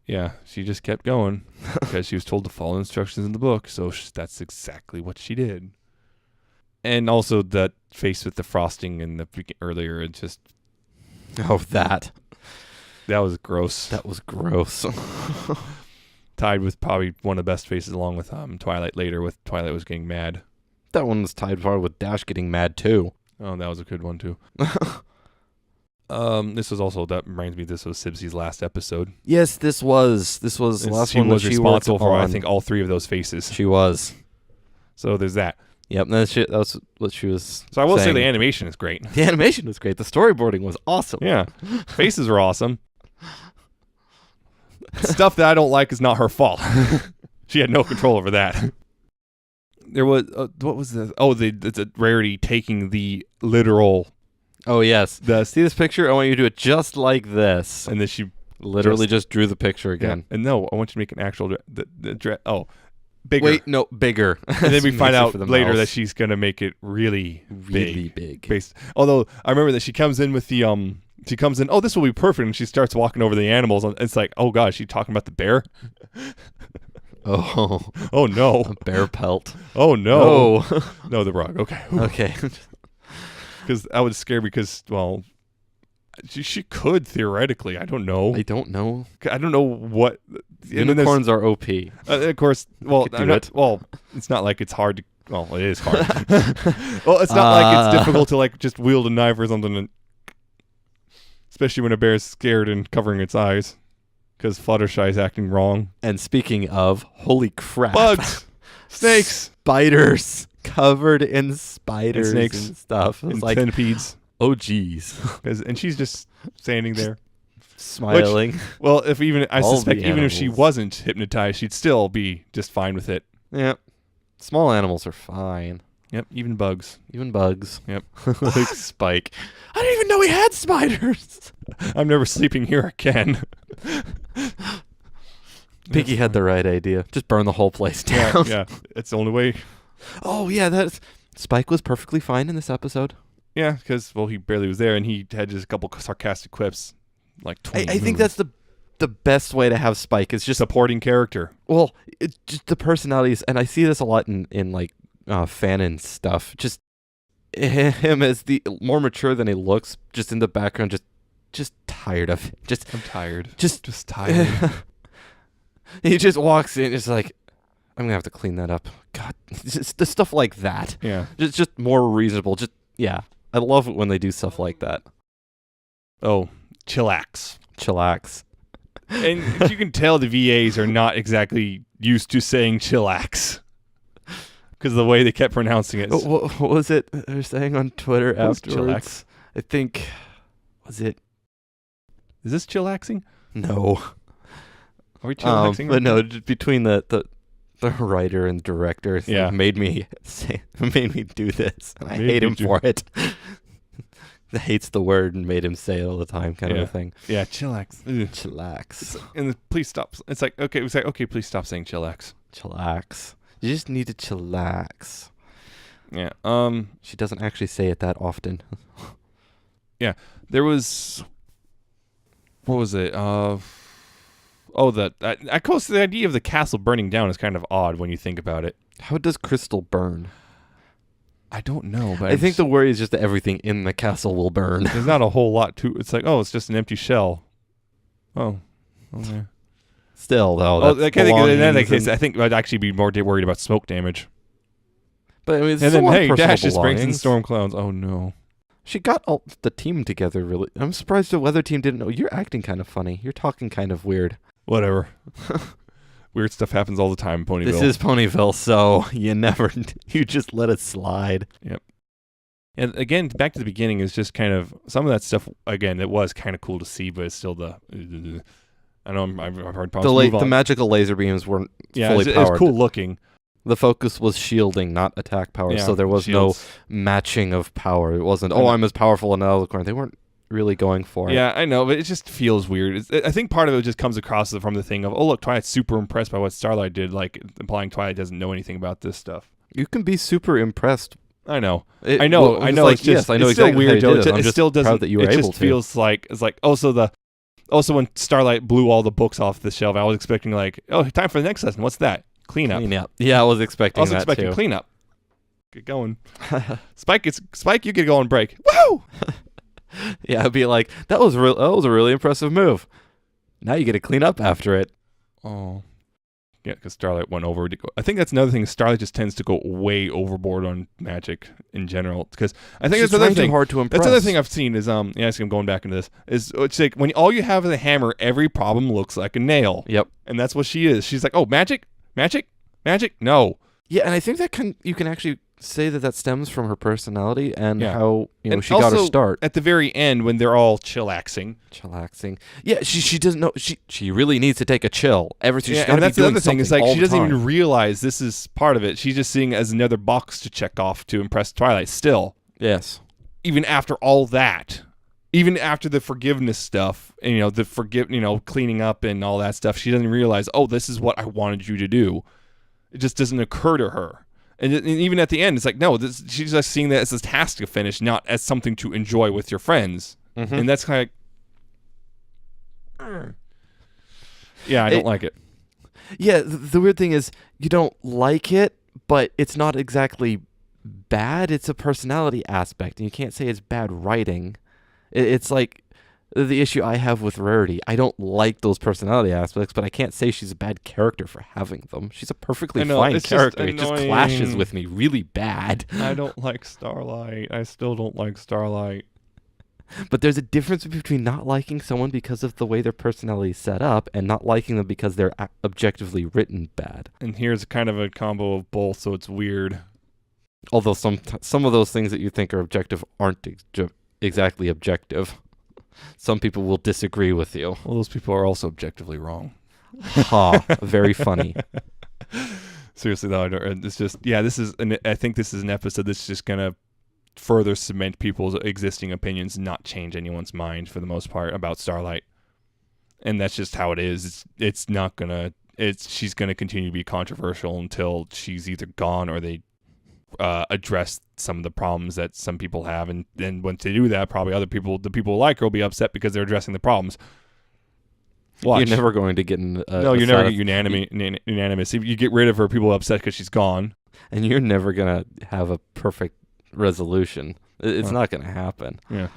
Yeah, she just kept going because she was told to follow instructions in the book, so that's exactly what she did. And also that face with the frosting in the earlier, it just... Oh, that was gross. That was gross. Tied with probably one of the best faces along with Twilight later, with Twilight was getting mad. That one was tied probably with Dash getting mad too. Oh, that was a good one too. This was also, that reminds me, this was Sibsy's last episode. Yes, this was the last one that she responsible for, on. I think, all three of those faces. She was. So there's that. Yep, that was what she was. So I will say saying. the animation is great. The animation was great. The storyboarding was awesome. Yeah, faces were awesome. Stuff that I don't like is not her fault. She had no control over that. There was what was this? Oh, it's a Rarity taking the literal. Oh yes. See this picture? I want you to do it just like this. And then she literally just drew the picture again. Yeah. And no, I want you to make an actual bigger. Wait, no, bigger. And then we find out later that she's gonna make it really big. Although I remember that she comes in with the She comes in, oh, this will be perfect, and she starts walking over the animals. And it's like, oh, God, is she talking about the bear? Oh no. A bear pelt. Oh, no. No, the rug. Okay. Okay. Because that would scare me because, well, she could theoretically. I don't know. I don't know. I don't know what. Unicorns are OP. Of course, well, it's not like it's hard to. Well, it is hard. Well, it's not like it's difficult to like just wield a knife or something, and especially when a bear is scared and covering its eyes because Fluttershy is acting wrong. And speaking of, holy crap. Bugs! Snakes! Spiders! Covered in spiders and snakes and stuff. And like, centipedes. Oh, geez. And she's just standing there. Smiling. I suspect even if she wasn't hypnotized, she'd still be just fine with it. Yep. Small animals are fine. Yep, even bugs. Yep. Like Spike. I didn't even know he had spiders. I'm never sleeping here again. Pinky had the right idea. Just burn the whole place down. Yeah, it's the only way. Oh, yeah, Spike was perfectly fine in this episode. Yeah, because, well, he barely was there, and he had just a couple sarcastic quips. Like 20 I think that's the best way to have Spike. Is just supporting character. Well, just the personalities, and I see this a lot in like fanon stuff. Just him as the more mature than he looks, just in the background, just tired of it. I'm tired. Just tired. He just walks in, it's like, I'm gonna have to clean that up. God, just the stuff like that. Yeah. Just more reasonable. I love it when they do stuff like that. Oh, chillax. And you can tell the VAs are not exactly used to saying chillax because of the way they kept pronouncing it. What was it they're saying on Twitter afterwards? I think, was it? Is this chillaxing? No. Are we chillaxing? But no, between the writer and director, made me do this, and I hate him for it. Hates the word and made him say it all the time, kind of a thing. Yeah, chillax. Ugh. Chillax. And please stop. It's like, okay, please stop saying chillax. Chillax. You just need to chillax. Yeah. She doesn't actually say it that often. Yeah. There was. What was it? I suppose the idea of the castle burning down is kind of odd when you think about it. How does crystal burn? I don't know, but I think the worry is just that everything in the castle will burn. There's not a whole lot to. It's like, oh, it's just an empty shell. Oh. Okay. Still, though, Oh, that's in that belongings case, and- I think I'd actually be more worried about smoke damage. but I mean, it's And then, still hey, personal Dash just brings in belongings. storm clouds. Oh, no. She got all the team together, really. I'm surprised the weather team didn't know. You're acting kind of funny. You're talking kind of weird. Whatever. Weird stuff happens all the time in Ponyville. This is Ponyville, so you just let it slide. And again, back to the beginning is just kind of some of that stuff. Again, it was kind of cool to see, but it's still the. I know I've heard problems. The magical laser beams weren't fully it powered. was cool looking. The focus was shielding, not attack power, Yeah, so there was shields. no matching of power. It wasn't, I know. I'm as powerful in another corner. They weren't really going for it. Yeah, I know, but it just feels weird. I think part of it just comes across from the thing of, oh, look, Twilight's super impressed by what Starlight did, like implying Twilight doesn't know anything about this stuff. You can be super impressed. I know. I know. It's just, yes, I know it's exactly still weird. how you did Though. it. I'm It just still doesn't. proud that you were it able just to. feels like it's like also when Starlight blew all the books off the shelf, I was expecting like, oh, time for the next lesson. What's that? Cleanup. Clean up. Yeah, I was expecting that too. cleanup. Get going. Spike, you get going break. Woo! Yeah, I'd be like, that was a really impressive move. Now you get to clean up after it. Oh. Yeah, because Starlight went over. I think that's another thing. Starlight just tends to go way overboard on magic in general. Because I think She's that's another trying too thing. hard to impress. That's another thing I've seen is yeah, I'm going back into this. Is it's like when all you have is a hammer, every problem looks like a nail. Yep. And that's what she is. She's like, oh, magic. No. Yeah, and I think you can actually say that stems from her personality and Yeah. how And she got her also, start. at the very end when they're all chillaxing. Chillaxing. Yeah, she doesn't know. She really needs to take a chill. Everything. Yeah, she's gotta and that's be the doing other thing. Is something like all she the doesn't time. even realize this is part of it. She's just seeing it as another box to check off to impress Twilight. Still, Yes. even after all that, even after the forgiveness stuff, and cleaning up and all that stuff, she doesn't realize, oh, this is what I wanted you to do. It just doesn't occur to her. And even at the end, it's like, no, she's just seeing that as a task to finish, not as something to enjoy with your friends. Mm-hmm. And that's kind of, yeah, I don't like it. Yeah, the weird thing is you don't like it, but it's not exactly bad. It's a personality aspect, and you can't say it's bad writing. It's like the issue I have with Rarity. I don't like those personality aspects, but I can't say she's a bad character for having them. She's a perfectly I know, fine it's just character. It just clashes annoying. with me really bad. I don't like Starlight. I still don't like Starlight. But there's a difference between not liking someone because of the way their personality is set up and not liking them because they're objectively written bad. And here's kind of a combo of both, so it's weird. Although some of those things that you think are objective aren't exactly objective. Some people will disagree with you. Well, those people are also objectively wrong. Ha, very funny. Seriously, though, it's just, yeah, I think this is an episode that's just going to further cement people's existing opinions and not change anyone's mind for the most part about Starlight. And that's just how it is. It's not going to, she's going to continue to be controversial until she's either gone or they address some of the problems that some people have, and then once they do that, probably the people who like her will be upset because they're addressing the problems. Watch. You're never going to get you're never get unanimous. If you get rid of her, people are upset because she's gone, and you're never gonna have a perfect resolution. It's not gonna happen. Yeah.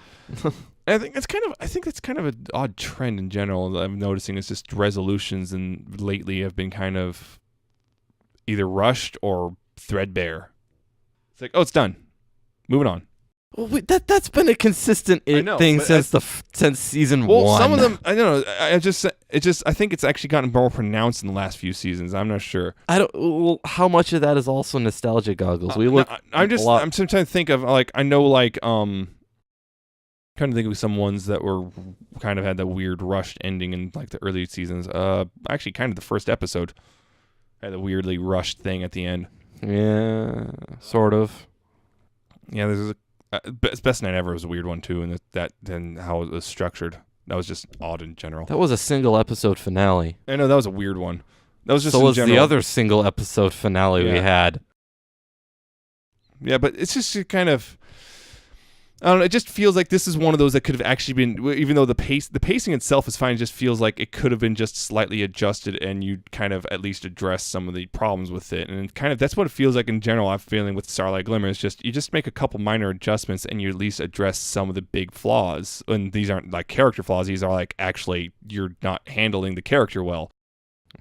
I think that's kind of an odd trend in general that I'm noticing. Is just resolutions, and lately have been kind of either rushed or threadbare. It's like, oh, it's done. Moving on. Well, that's been a consistent thing since season one. Well, some of them, I don't know. I think it's actually gotten more pronounced in the last few seasons. I'm not sure. Well, how much of that is also nostalgia goggles? I'm trying to think of trying to think of some ones that were kind of had that weird rushed ending in like the early seasons. Actually, kind of the first episode had a weirdly rushed thing at the end. Yeah, sort of. Yeah, there's Best Night Ever was a weird one too, and then how it was structured. That was just odd in general. That was a single episode finale. I know that was a weird one. That was just so in was general. the other single episode finale we had. Yeah, but it's just kind of, I don't know. It just feels like this is one of those that could have actually been, even though the pacing itself is fine, it just feels like it could have been just slightly adjusted, and you'd kind of at least address some of the problems with it. And kind of that's what it feels like in general. I'm feeling with Starlight Glimmer is just you just make a couple minor adjustments, and you at least address some of the big flaws. And these aren't like character flaws; these are like actually you're not handling the character well.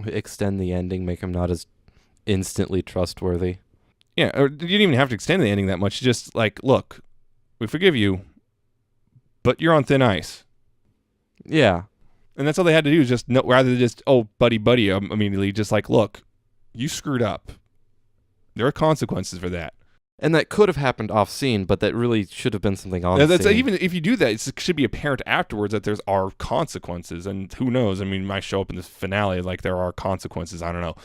Extend the ending, make him not as instantly trustworthy. Yeah, or you didn't even have to extend the ending that much. Just like, look, we forgive you, but you're on thin ice. Yeah. And that's all they had to do is just, no, rather than just, oh, buddy, immediately, just like, look, you screwed up. There are consequences for that. And that could have happened off scene, but that really should have been something on That's scene. even if you do that, it should be apparent afterwards that there are consequences. And who knows? I mean, it might show up in the finale like there are consequences. I don't know.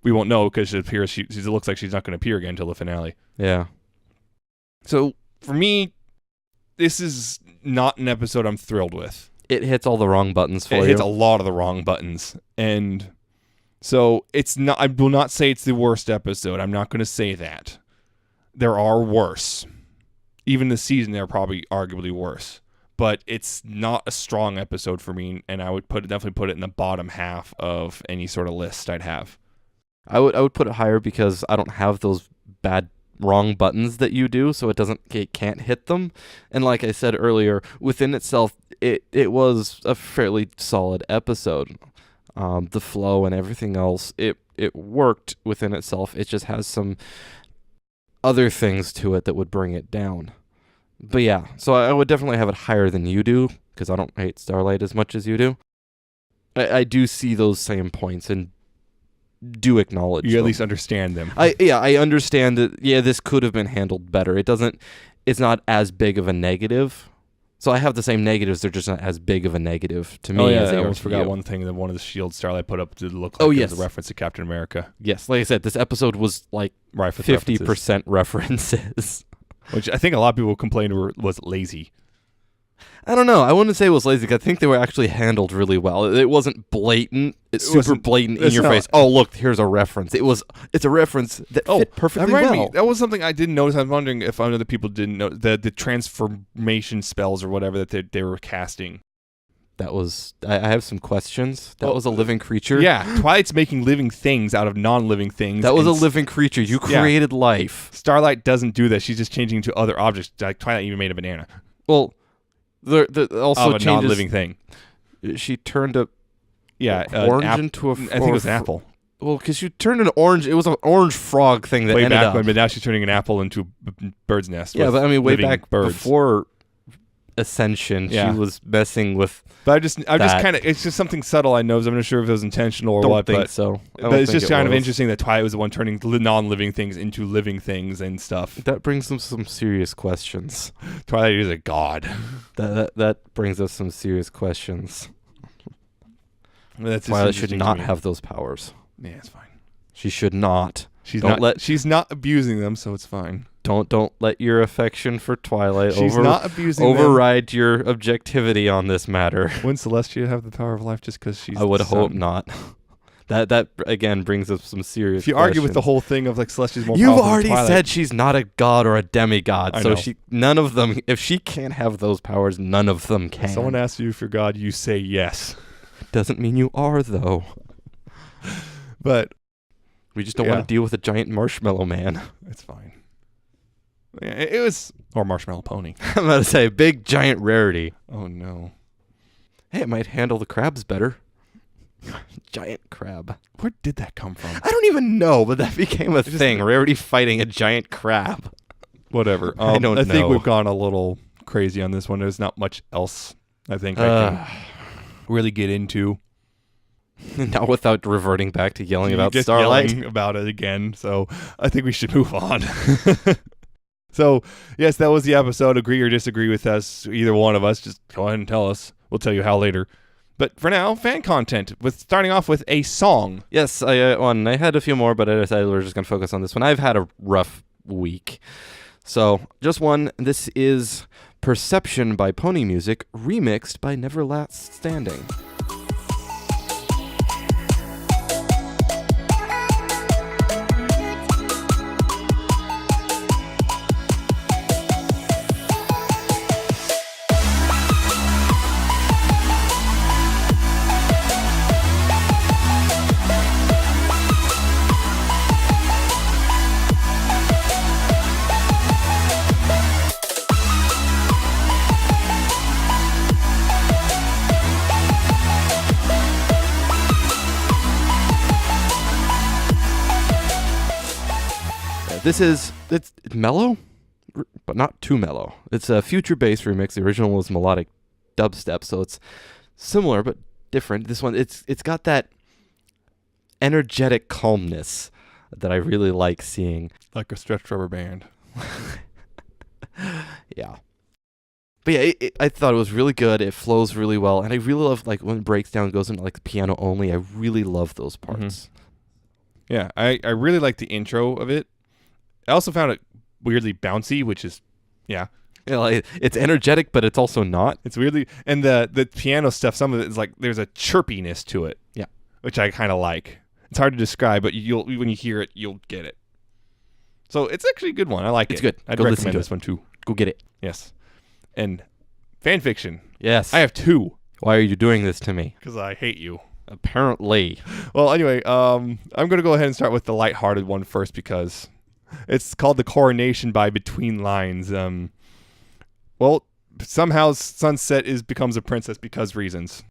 We won't know because it appears it looks like she's not going to appear again until the finale. Yeah. So for me, this is not an episode I'm thrilled with. It hits all the wrong buttons for you. It hits a lot of the wrong buttons. And so it's not, I will not say it's the worst episode. I'm not going to say that. There are worse. Even this season, they're probably arguably worse. But it's not a strong episode for me, and I would definitely put it in the bottom half of any sort of list I'd have. I would put it higher because I don't have those wrong buttons that you do, so it can't hit them. And like I said earlier, within itself, it was a fairly solid episode. The flow and everything else, it worked within itself. It just has some other things to it that would bring it down. But yeah, so I would definitely have it higher than you do, because I don't hate Starlight as much as you do. I do see those same points and do acknowledge You them. at least understand them. I understand that, this could have been handled better. It's not as big of a negative. So I have the same negatives, they're just not as big of a negative to me as they I are almost to forgot you. one thing that one of the shields Starlight put up did look like it was a reference to Captain America. Yes, like I said, this episode was like Right, with 50% references. Which I think a lot of people complained was lazy. I don't know. I wouldn't say it was lazy. I think they were actually handled really well. It wasn't blatant. It's super blatant in your face. Oh, look, here's a reference. It's a reference that fit perfectly well. That was something I didn't notice. I'm wondering if other people didn't know the transformation spells or whatever that they were casting. That was. I have some questions. That was a living creature. Yeah, Twilight's making living things out of non-living things. That was a living creature. You created life. Starlight doesn't do that. She's just changing to other objects. Like Twilight even made a banana. Well, the also of a changes, non-living thing. She turned a orange into a. I think it was an apple. Well, because you turned an orange. It was an orange frog thing that way ended back up. when, but now she's turning an apple into a bird's nest. Yeah, but I mean, way back birds. before Ascension, she was messing with. But I'm just kind of. It's just something subtle. I know. I'm not sure if it was intentional or what. Don't think but so. But it's just kind of interesting that Twilight was the one turning non-living things into living things and stuff. That brings them some serious questions. Twilight is a god. That brings us some serious questions. That's Twilight should not have those powers. Yeah, it's fine. She should not. She's not abusing them, so it's fine. Don't let your affection for Twilight not abusing override your objectivity on this matter. Wouldn't Celestia have the power of life just because she's? I would hope not. That again brings up some serious. If you argue with the whole thing of like Celestia's more, you've powerful already than Twilight, said she's not a god or a demigod, I so know. none of them. If she can't have those powers, none of them can. If someone asks you if you're God, you say yes. Doesn't mean you are though. But we just don't want to deal with a giant marshmallow man. It's fine. Yeah, it was, or marshmallow pony. I'm about to say big giant rarity. Oh no. Hey, it might handle the crabs better. Giant crab. Where did that come from? I don't even know, but that became a thing. Rarity fighting a giant crab. Whatever. I don't know. I think we've gone a little crazy on this one. There's not much else I think I can really get into. Not without reverting back to yelling about just Starlight. Yelling about it again. So I think we should move on. So, yes, that was the episode. Agree or disagree with us, either one of us, just go ahead and tell us. We'll tell you how later. But for now, fan content, starting off with a song. Yes, I had a few more, but I decided we're just going to focus on this one. I've had a rough week. So, just one. This is Perception by Pony Music, remixed by Never Last Standing. it's mellow, but not too mellow. It's a future-based remix. The original was melodic dubstep, so it's similar but different. This one, it's got that energetic calmness that I really like seeing. Like a stretched rubber band. Yeah. But yeah, I thought it was really good. It flows really well, and I really love like when it breaks down and goes into like the piano only. I really love those parts. Yeah, I really like the intro of it. I also found it weirdly bouncy, which is, yeah. You know, like, it's energetic, but it's also not. It's weirdly, and the piano stuff, some of it is like, there's a chirpiness to it. Yeah. Which I kind of like. It's hard to describe, but when you hear it, you'll get it. So it's actually a good one. I like it. It's good. I'd Go listen recommend to this one too. Go get it. Yes. And fan fiction. Yes. I have 2. Why are you doing this to me? Because I hate you. Apparently. Well, anyway, I'm going to go ahead and start with the lighthearted one first because it's called The Coronation by Between Lines. Well, somehow Sunset becomes a princess because reasons.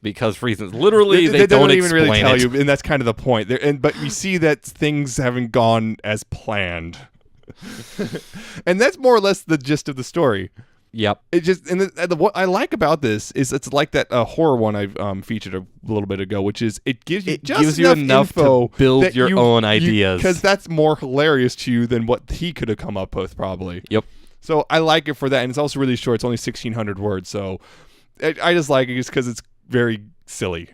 Because reasons. Literally, they don't don't even really explain tell it. you, and that's kind of the point. But we see that things haven't gone as planned. And that's more or less the gist of the story. Yep. It just what I like about this is it's like that horror one I featured a little bit ago, which is it gives you enough info to build that your own ideas, because that's more hilarious to you than what he could have come up with probably. Yep. So I like it for that, and it's also really short. It's only 1,600 words, so I just like it just because it's very silly.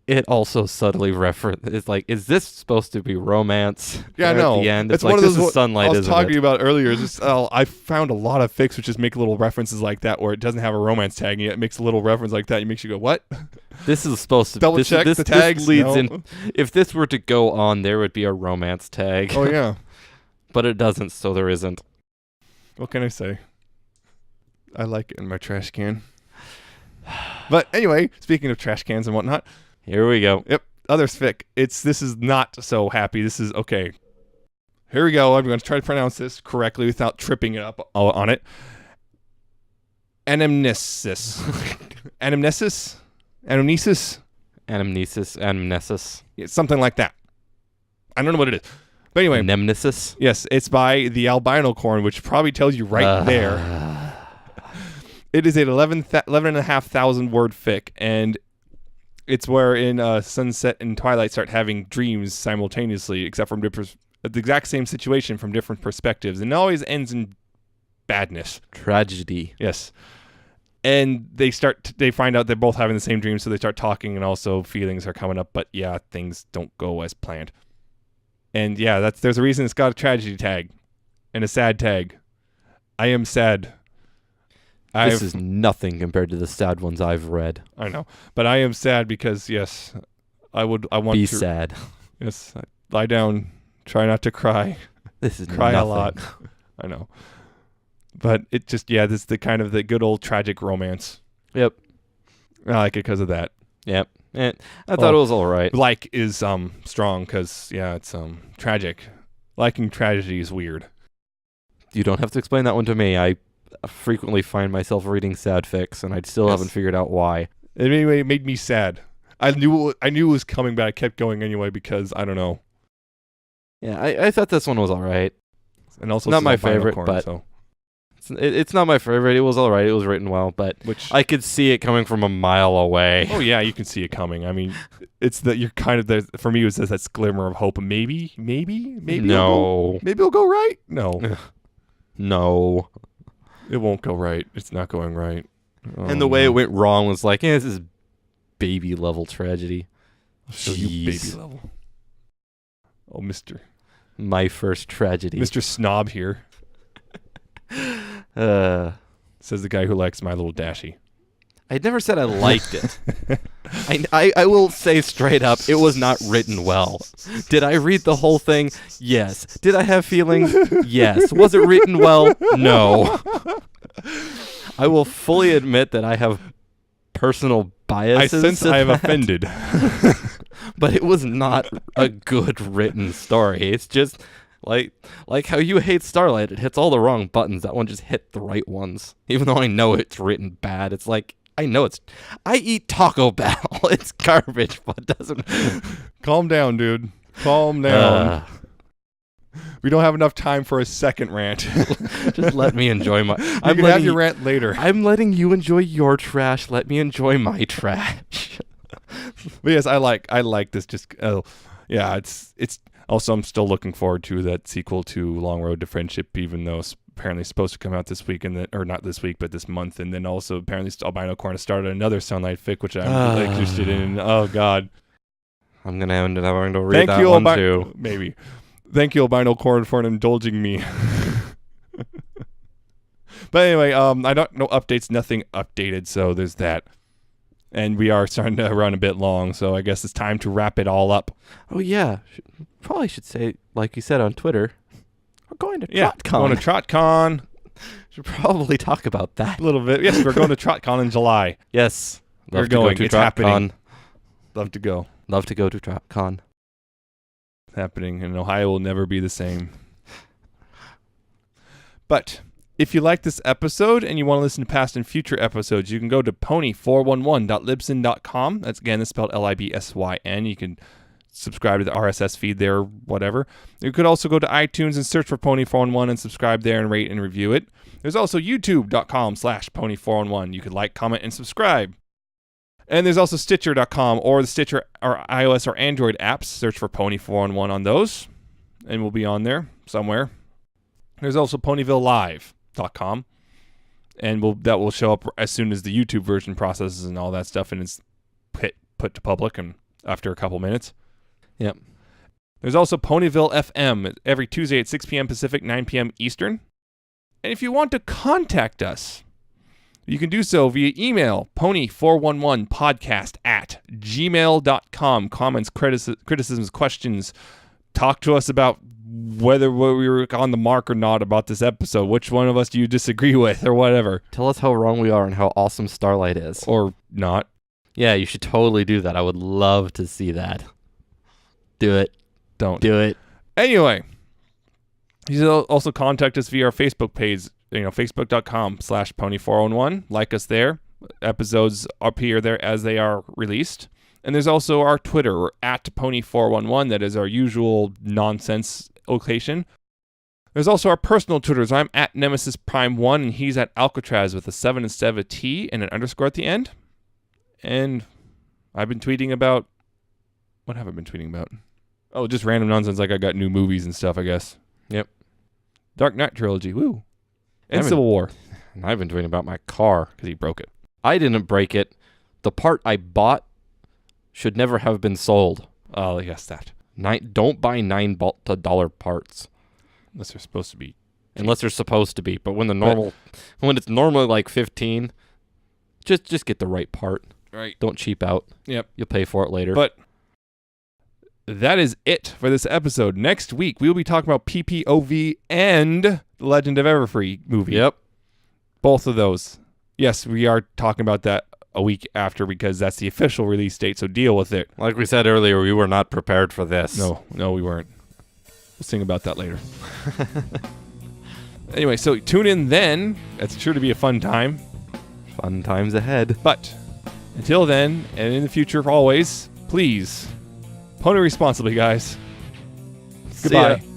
It also subtly it's like, is this supposed to be romance? Yeah, no. At the end, it's one like, of those this is Sunlight, I was isn't talking it? about earlier. Just I found a lot of fics which just make little references like that, where it doesn't have a romance tag, and yet it makes a little reference like that. It makes you go, "What?" This is supposed to double check the tags. This leads No. in. If this were to go on, there would be a romance tag. Oh yeah. But it doesn't, so there isn't. What can I say? I like it in my trash can. But anyway, speaking of trash cans and whatnot, here we go. Yep, other fic. This is not so happy. This is okay. Here we go. I'm going to try to pronounce this correctly without tripping it up on it. Anamnesis. Anamnesis? Anamnesis? Anamnesis. Yeah, something like that. I don't know what it is. But anyway. Nemesis? Yes, it's by the albino corn, which probably tells you right there. It is an 11,500 word fic, and it's wherein Sunset and Twilight start having dreams simultaneously, except from the exact same situation from different perspectives, and it always ends in badness. Tragedy. Yes. And they find out they're both having the same dream, so they start talking, and also feelings are coming up, but yeah, things don't go as planned. And yeah, there's a reason it's got a tragedy tag and a sad tag. I am sad. This is nothing compared to the sad ones I've read. I know, but I am sad because yes, I want be to sad. Yes, lie down, try not to cry. This is cry nothing. a lot. I know, but it just this is the kind of the good old tragic romance. Yep, I like it because of that. Yep, and I thought it was all right. Like is strong because it's tragic. Liking tragedy is weird. You don't have to explain that one to me. I frequently find myself reading sad fics, and I still haven't figured out why. Anyway, it made me sad. I knew it was coming, but I kept going anyway because I don't know. Yeah, I thought this one was all right. And also, not my favorite, but it's not my favorite. It was all right. It was written well, but I could see it coming from a mile away. Oh yeah, you can see it coming. I mean, it's that you're kind of there. For me, it was that glimmer of hope. Maybe. No. Maybe it'll go right. No. No. It won't go right. It's not going right. And the way it went wrong was like, this is baby level tragedy. I'll show you baby level. Oh, my first tragedy. Mr. Snob here. Says the guy who likes My Little Dashie. I never said I liked it. I will say straight up, it was not written well. Did I read the whole thing? Yes. Did I have feelings? Yes. Was it written well? No. I will fully admit that I have personal biases. I sense I have offended. But it was not a good written story. It's just like how you hate Starlight. It hits all the wrong buttons. That one just hit the right ones. Even though I know it's written bad, it's like, I eat Taco Bell. It's garbage, but it doesn't. Calm down, dude. Calm down. We don't have enough time for a second rant. Just let me enjoy my. You can have your rant later. I'm letting you enjoy your trash. Let me enjoy my trash. But yes, I like this. Just yeah, it's also I'm still looking forward to that sequel to Long Road to Friendship, even though it's apparently supposed to come out this week or not this week, but this month. And then also apparently Albino Corn has started another Sunlight fic, which I'm really interested in. Oh God, I'm gonna end up having to read that one too. Maybe. Thank you, Albino Corn, for indulging me. But anyway, I don't know updates. Nothing updated, so there's that. And we are starting to run a bit long, so I guess it's time to wrap it all up. Oh yeah, probably should say, like you said on Twitter, we're going to TrotCon. Yeah, going to TrotCon. Should probably talk about that A little bit. Yes, we're going to TrotCon in July. Yes, We're going. It's happening. Love to go. Love to go to TrotCon. Happening, and Ohio will never be the same. But if you like this episode and you want to listen to past and future episodes, you can go to pony411.libsyn.com. That's spelled Libsyn. You can subscribe to the RSS feed there or whatever. You could also go to iTunes and search for Pony411 and subscribe there and rate and review it. There's also youtube.com/pony411. You could like, comment, and subscribe. And there's also Stitcher.com or the Stitcher or iOS or Android apps. Search for Pony411 on those, and we'll be on there somewhere. There's also PonyvilleLive.com, and that will show up as soon as the YouTube version processes and all that stuff, and it's put to public and after a couple minutes. Yep. There's also Ponyville FM every Tuesday at 6 p.m. Pacific, 9 p.m. Eastern. And if you want to contact us, you can do so via email, pony411podcast@gmail.com. Comments, criticisms, questions. Talk to us about whether we were on the mark or not about this episode. Which one of us do you disagree with or whatever? Tell us how wrong we are and how awesome Starlight is. Or not. Yeah, you should totally do that. I would love to see that. Do it. Don't. Do it. Anyway, you can also contact us via our Facebook page, facebook.com/pony411. Like us there. Episodes appear there as they are released. And there's also our Twitter. We're at Pony411. That is our usual nonsense location. There's also our personal Twitters. I'm at Nemesis Prime 1, and he's at Alca7raz with a 7 instead of a T and an underscore at the end. And I've been tweeting about... What have I been tweeting about? Oh, just random nonsense like I got new movies and stuff, I guess. Yep. Dark Knight trilogy. Woo. And Civil War. I've been tweeting about my car. Because he broke it. I didn't break it. The part I bought should never have been sold. Oh, yes, that. Don't buy $9 parts. Unless they're supposed to be. Unless they're supposed to be. But when when it's normally like 15, just get the right part. Right. Don't cheap out. Yep. You'll pay for it later. But that is it for this episode. Next week, we'll be talking about PPOV and the Legend of Everfree movie. Yep. Both of those. Yes, we are talking about that a week after because that's the official release date, so deal with it. Like we said earlier, we were not prepared for this. No, we weren't. We'll sing about that later. Anyway, so tune in then. It's sure to be a fun time. Fun times ahead. But until then, and in the future always, please, pony responsibly, guys. Goodbye. See ya.